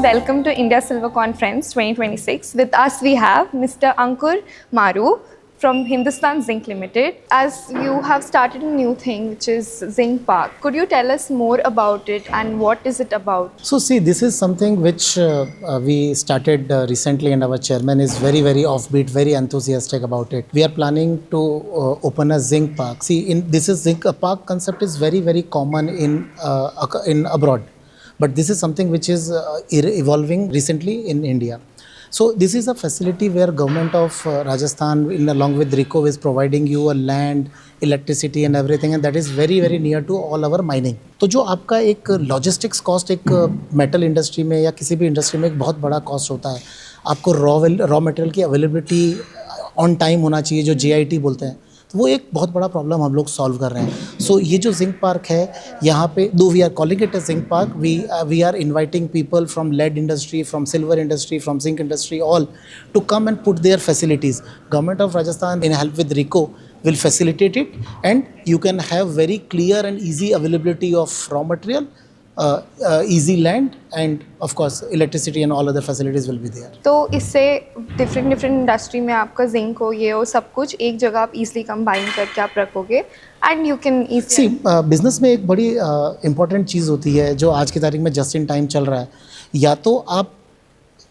welcome to India Silver Conference 2026. With us we have Mr. Ankur Maru from Hindustan Zinc Limited. As you have started a new thing which is Zinc Park, could you tell us more about it and what is it about? So see, this is something which we started recently, and our chairman is very offbeat, very enthusiastic about it. We are planning to open a zinc park. See, this is zinc park concept is very common in abroad, but this is something which is evolving recently in India. So this is a facility where government of Rajasthan along with RICO is providing you a land, electricity and everything, and that is very near to all our mining. तो जो आपका एक logistics cost एक metal industry में या किसी भी industry में एक बहुत बड़ा कॉस्ट होता है, आपको रॉ मटेरियल की अवेलेबिलिटी ऑन टाइम होना चाहिए, जो JIT बोलते हैं, तो वो एक बहुत बड़ा प्रॉब्लम हम लोग सॉल्व कर रहे हैं. सो ये जो जिंक पार्क है यहाँ पे, दो we are calling it a zinc park, we are inviting people from lead industry, from silver industry, from zinc industry, all to come and put their facilities. Government of Rajasthan in help with RICO will facilitate it, and you can have very clear and easy availability of raw material, easy land, and of course electricity and all other facilities will be there. तो इससे different industry में आपका zinc हो, ये हो, सब कुछ एक जगह आप इजीली कंबाइन करके आप रखोगे and you can see business में एक बड़ी इंपॉर्टेंट चीज़ होती है जो आज की तारीख में जस्ट इन टाइम चल रहा है. या तो आप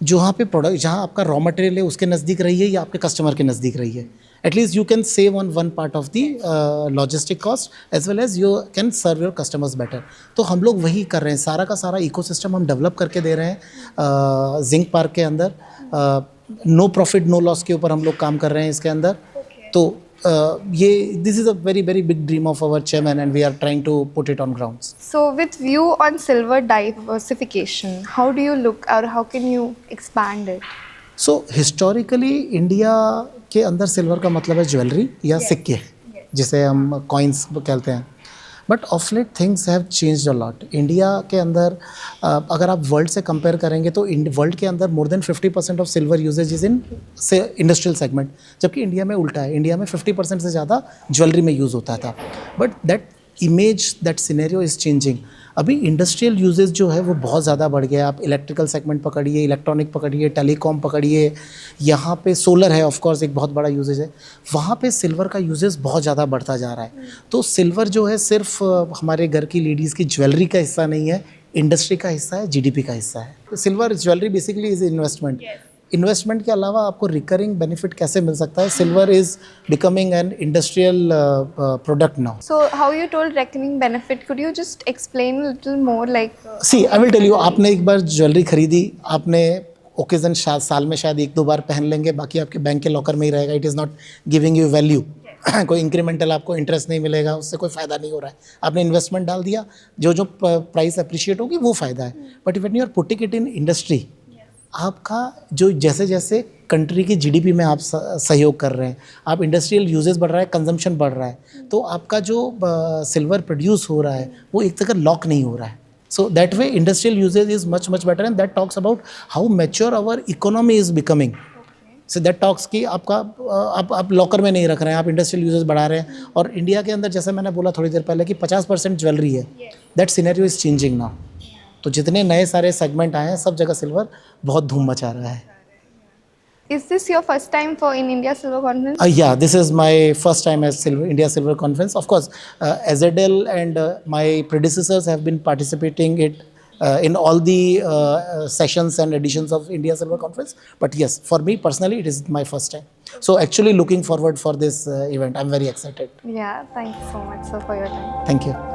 जहाँ पे प्रोडक्ट, जहाँ आपका रॉ मटेरियल है उसके नज़दीक रहिए या आपके कस्टमर के नज़दीक रहिए. At least you can save on one part of the logistic cost as well as you can serve your customers better. तो हम लोग वही कर रहे हैं, सारा का सारा इकोसिस्टम हम डेवलप करके दे रहे हैं जिंक पार्क के अंदर. नो प्रॉफिट नो लॉस के ऊपर हम लोग काम कर रहे हैं इसके अंदर. तो ये this is a very big dream of our chairman and we are trying to put it on grounds. So with view on silver diversification, how do you look or how can you expand it? So historically India के अंदर silver का मतलब है jewellery या सिक्के, जिसे हम coins कहते हैं. But of let things have changed a lot. India के अंदर अगर आप वर्ल्ड से कंपेयर करेंगे तो वर्ल्ड के अंदर more than 50% of silver usages is in से इंडस्ट्रियल सेगमेंट, जबकि इंडिया में उल्टा है. इंडिया में 50% से ज़्यादा ज्वेलरी में यूज़ होता था. But that image, that scenario is changing. अभी इंडस्ट्रियल यूजेस जो है वो बहुत ज़्यादा बढ़ गया है. आप इलेक्ट्रिकल सेगमेंट पकड़िए, इलेक्ट्रॉनिक पकड़िए, टेलीकॉम पकड़िए, यहाँ पे सोलर है ऑफ कोर्स एक बहुत बड़ा यूजेज है. वहाँ पे सिल्वर का यूजेस बहुत ज़्यादा बढ़ता जा रहा है. तो सिल्वर जो है सिर्फ हमारे घर की लेडीज़ की ज्वेलरी का हिस्सा नहीं है, इंडस्ट्री का हिस्सा है, GDP का हिस्सा है. Silver jewellery basically is investment. Investment के अलावा आपको रिकरिंग बेनिफिट कैसे मिल सकता है? Silver is becoming an industrial product now. So how you told reckoning benefit, could you just explain a little more like see I will tell you. आपने एक बार jewellery खरीदी, आपने ओकेजन साल में शायद एक दो बार पहन लेंगे, बाकी आपके बैंक के लॉकर में ही रहेगा. It is not giving you value. कोई इंक्रीमेंटल आपको इंटरेस्ट नहीं मिलेगा, उससे कोई फ़ायदा नहीं हो रहा है. आपने इन्वेस्टमेंट डाल दिया, जो प्राइस अप्रिशिएट होगी वो फ़ायदा है. But when you are putting it in industry, आपका जो जैसे कंट्री की GDP में आप सहयोग कर रहे हैं, आप इंडस्ट्रियल यूजेस बढ़ रहा है, कंजम्पशन बढ़ रहा है, तो आपका जो सिल्वर प्रोड्यूस हो रहा है वो एक जगह लॉक नहीं हो रहा है. So that way industrial usages is much better, and that talks about how mature our economy is becoming. So that talks कि आपका आप लॉकर में नहीं रख रहे हैं, आप इंडस्ट्रियल यूजेस बढ़ा रहे हैं. और इंडिया के अंदर जैसे मैंने बोला थोड़ी देर पहले कि 50% ज्वेलरी है. That scenario is changing now. तो जितने नए सारे सेगमेंट आए हैं सब जगह सिल्वर बहुत धूम मचा रहा है. is this your first time for in India Silver Conference? Yeah, this is my first time at India Silver Conference. Of course, Azadel and my predecessors have been participating in all the sessions and editions of India Silver Conference. But yes, for me personally, it is my first time. So actually looking forward for this event. I'm very excited. Yeah, thank you so much sir for your time. Thank you.